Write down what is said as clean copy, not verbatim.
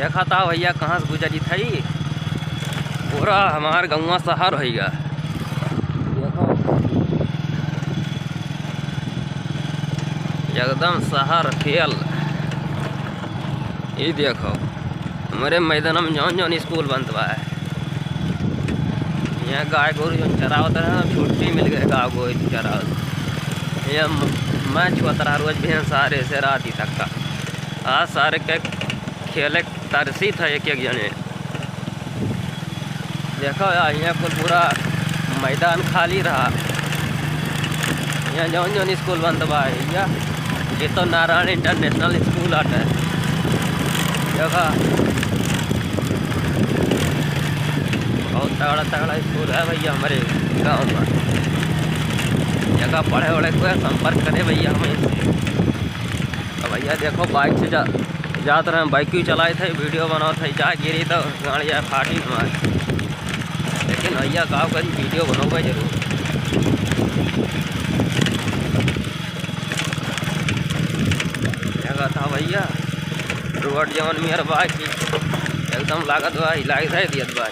देखा था भैया कहाँ से गुजरी थी, पूरा हमार गौवा शहर हो गया। देखो एकदम शहर फेल। ये देखो हमारे मैदान में जौन जौन स्कूल बंद बा है। यहाँ गाय गोरू जो चरावत है ना, छुट्टी मिल गए गाँव को चरावत। यहाँ मैच होता रहा रोज भी सारे से रात ही तक का। आज सारे के खेले तरसी था एक एक जने। देखो यार यहाँ पर पूरा मैदान खाली रहा। यहाँ जौन जौन स्कूल बंद बा है, ये तो नारायण इंटरनेशनल स्कूल आता है। देखा बहुत तगड़ा तगड़ा स्कूल है भैया हमारे गांव में। जगह पढ़े वढ़े को संपर्क करे भैया हमें। तो भैया देखो बाइक से जाते रहे, बाइक ही चलाए थे, वीडियो बनाओ थे, जा गिरी तो गाड़ी जाए फाटी हमारे। लेकिन भैया गाँव का वीडियो बनाओ जरूर। जगह था भैया रोड जवन मेयर बा एकदम लागत बा हिला दियत बा।